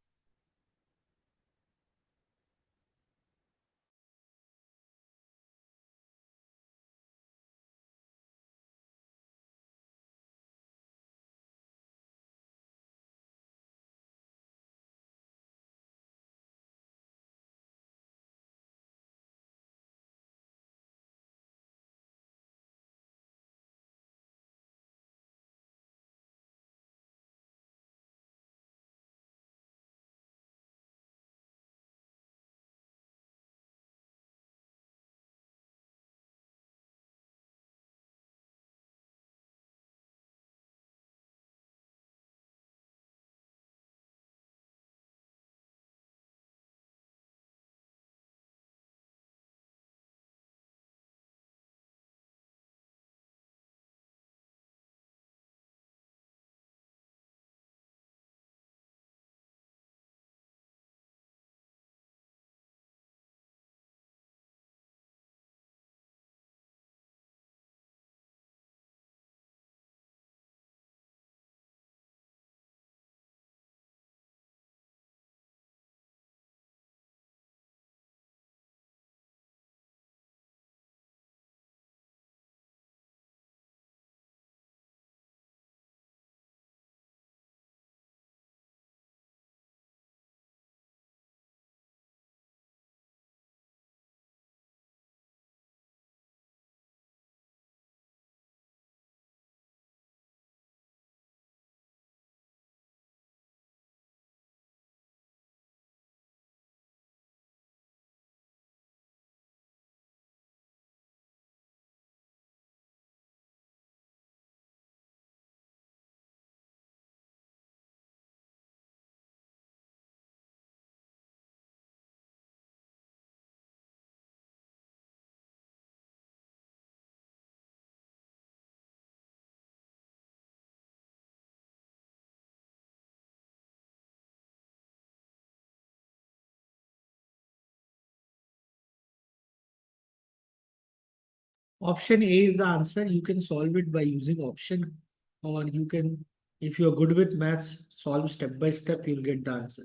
Option A is the answer. You can solve it by using option, or you can, if you're good with maths, solve step by step, you'll get the answer.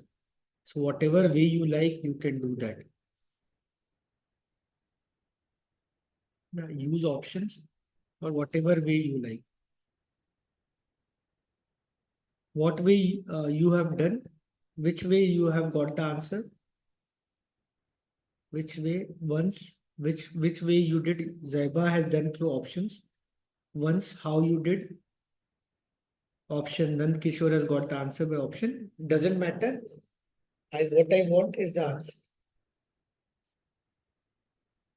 So whatever way you like, you can do that. Now, use options or whatever way you like. What way you have done? Which way you have got the answer? Which way once? Which way you did? Zaiba has done through options. Once how you did option. Nand Kishore has got the answer by option. Doesn't matter. What I want is the answer.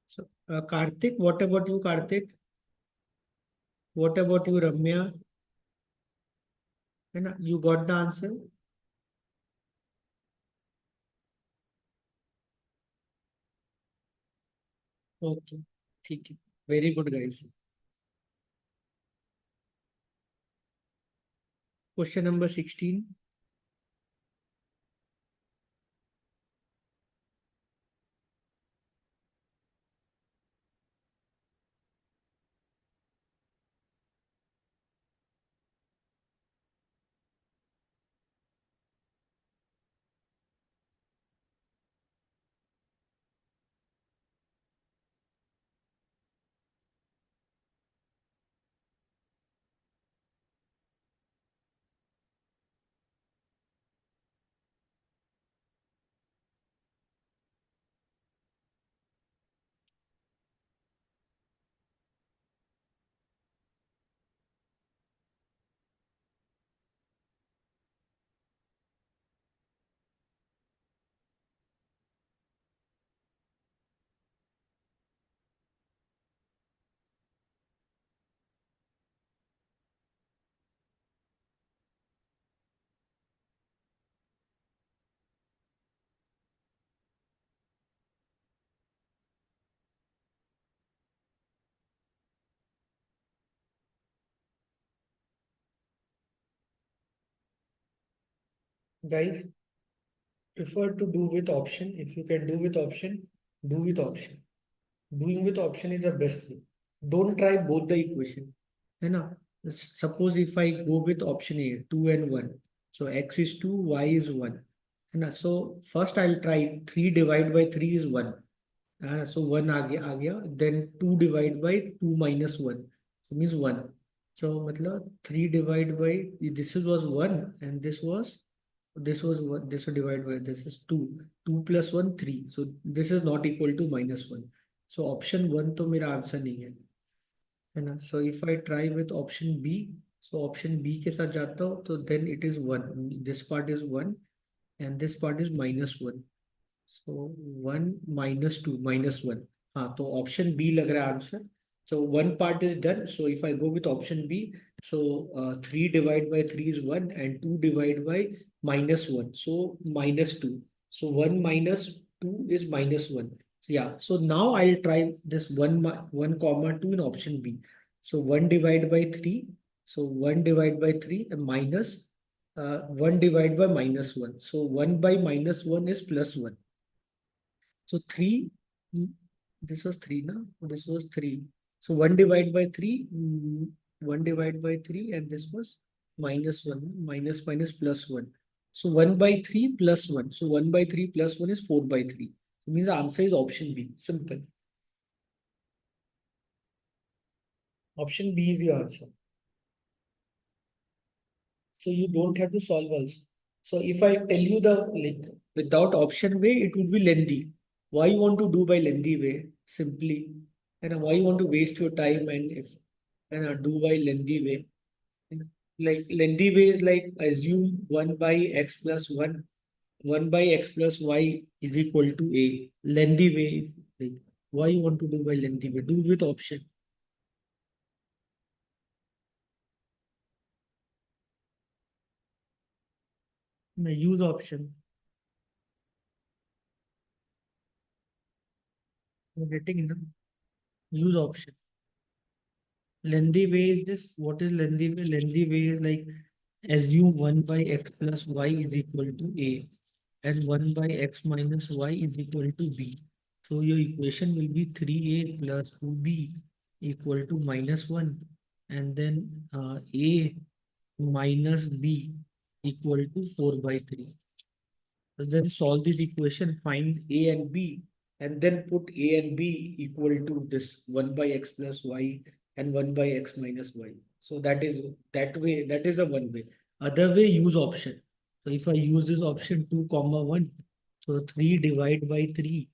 So Karthik, what about you, Karthik? What about you, Ramya? And you got the answer? Okay. ठीक है. Very good, guys. Question number 16. Guys, prefer to do with option. If you can do with option, do with option. Doing with option is the best thing. Don't try both the equation. है ना? Suppose if I go with option A, 2 and 1. So x is 2, y is 1. है ना? So first I'll try 3 divided by 3 is 1. So 1 आ गया. Then 2 divided by 2 minus 1. So means 1. So मतलब 3 divided by, this is was 1 and this was 1, this was divided by, this is 2. 2 plus 1, 3. So this is not equal to minus 1. So option 1 तो मेरा answer नहीं है ना? So if I try with option B, so option B के साथ जाता हूँ तो then it is 1. This part is 1 and this part is minus 1. So 1 minus 2 minus 1. हाँ तो option B लग रहा है answer. So one part is done. So if I go with option B, so 3 divided by 3 is 1 and 2 divided by minus 1. So minus 2. So 1 minus 2 is minus 1. So yeah. So now I'll try this 1 comma 2 in option B. So 1 divided by 3. So 1 divided by 3 and minus 1 divided by minus 1. So 1 by minus 1 is plus 1. So 3, this was 3, no? This was 3. So 1 divided by 3, 1 divided by 3, and this was minus 1, minus minus plus 1. So 1 by 3 plus 1. So 1 by 3 plus 1 is 4 by 3. So means the answer is option B. Simple. Option B is the answer. So you don't have to solve also. So if I tell you the like without option way, it would be lengthy. Why you want to do by lengthy way? Simply, and why you want to waste your time and if and do by lengthy way? Like lengthy way is like assume 1 by x plus 1, 1 by x plus y is equal to a. Lengthy way, like why you want to do by lengthy way? Do with option. No, use option. You're getting enough. Use option. Lengthy way is this. What is lengthy way? Lengthy way is like assume 1 by x plus y is equal to a and 1 by x minus y is equal to b. So your equation will be 3a plus 2b equal to minus 1 and then a minus b equal to 4 by 3. So then solve this equation, find a and b, and then put a and b equal to this 1 by x plus y and 1 by x minus y. So that is that way, that is a one way. Other way, use option. So if I use this option 2 comma 1, so 3 divided by 3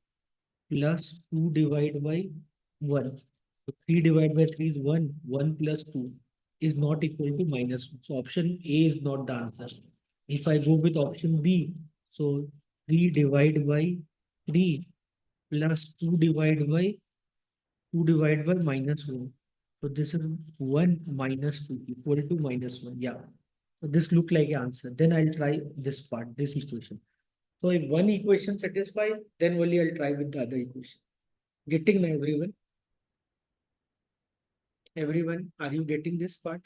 plus 2 divided by 1. So 3 divided by 3 is 1, 1 plus 2 is not equal to minus 1. So option A is not the answer. If I go with option B, so 3 divided by 3 plus 2 divided by minus 1. So this is 1 minus 2 equal to minus 1. Yeah. So this look like an answer. Then I'll try this part, this equation. So if one equation satisfies, then only I'll try with the other equation. Getting my everyone? Everyone, are you getting this part?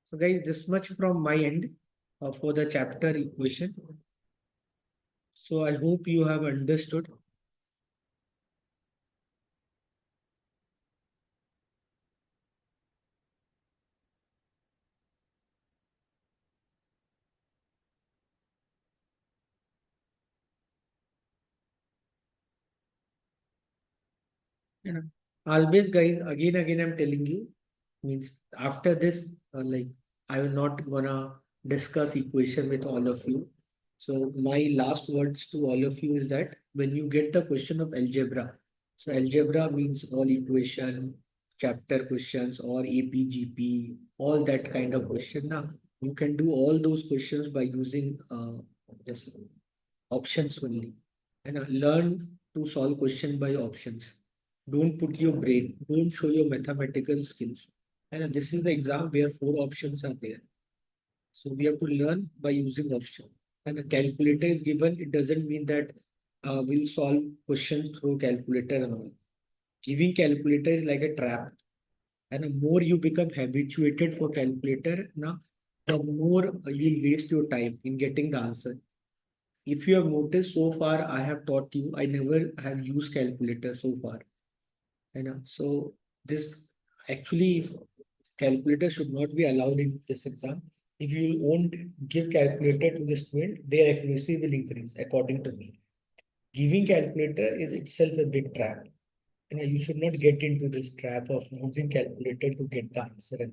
So guys, this much from my end for the chapter equation. So I hope you have understood. You know, always guys, again, I'm telling you, means after this, like I will not gonna discuss equation with all of you. So my last words to all of you is that when you get the question of algebra, so algebra means all equation, chapter questions or APGP, all that kind of question. Now you can do all those questions by using this options only. And learn to solve question by options. Don't put your brain, don't show your mathematical skills. And this is the exam where 4 options are there. So we have to learn by using option. And a calculator is given, it doesn't mean that we'll solve questions through calculator and all. Giving calculator is like a trap. And the more you become habituated for calculator, now the more you'll waste your time in getting the answer. If you have noticed so far, I have taught you, I never have used calculator so far. You know, so this actually calculator should not be allowed in this exam. If you won't give calculator to the student, their accuracy will increase, according to me. Giving calculator is itself a big trap. You know, you should not get into this trap of using calculator to get the answer.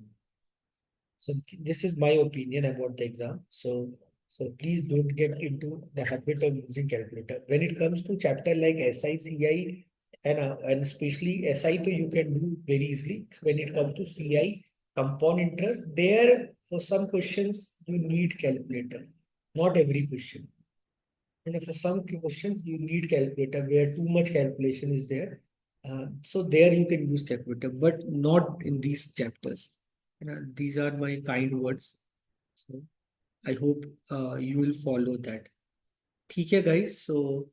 So this is my opinion about the exam. So please don't get into the habit of using calculator. When it comes to chapter like SI, CI, and especially SI, so you can do very easily. When it comes to CI, compound interest, there for some questions you need calculator. Not every question. And for some questions you need calculator where too much calculation is there. So there you can use calculator, but not in these chapters. You know, these are my kind words. So I hope you will follow that. Okay, guys. So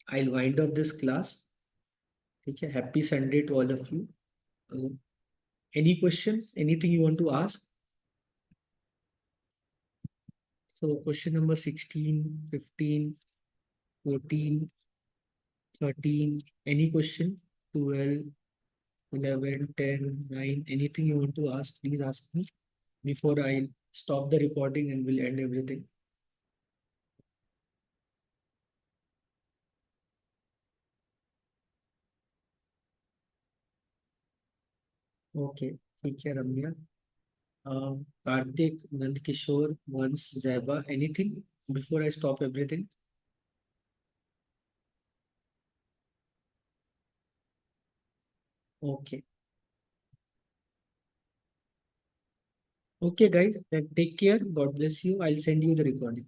I'll wind up this class. Okay, happy Sunday to all of you. Uh, any questions? Anything you want to ask? So question number 16, 15, 14, 13. Any question? 12, 11, 10, 9. Anything you want to ask, please ask me before I stop the recording and will end everything. Okay, take care, Ramya. Karthik, Nandkishore, Vans, Zaiba, anything before I stop everything? Okay. Okay, guys, then take care. God bless you. I'll send you the recording.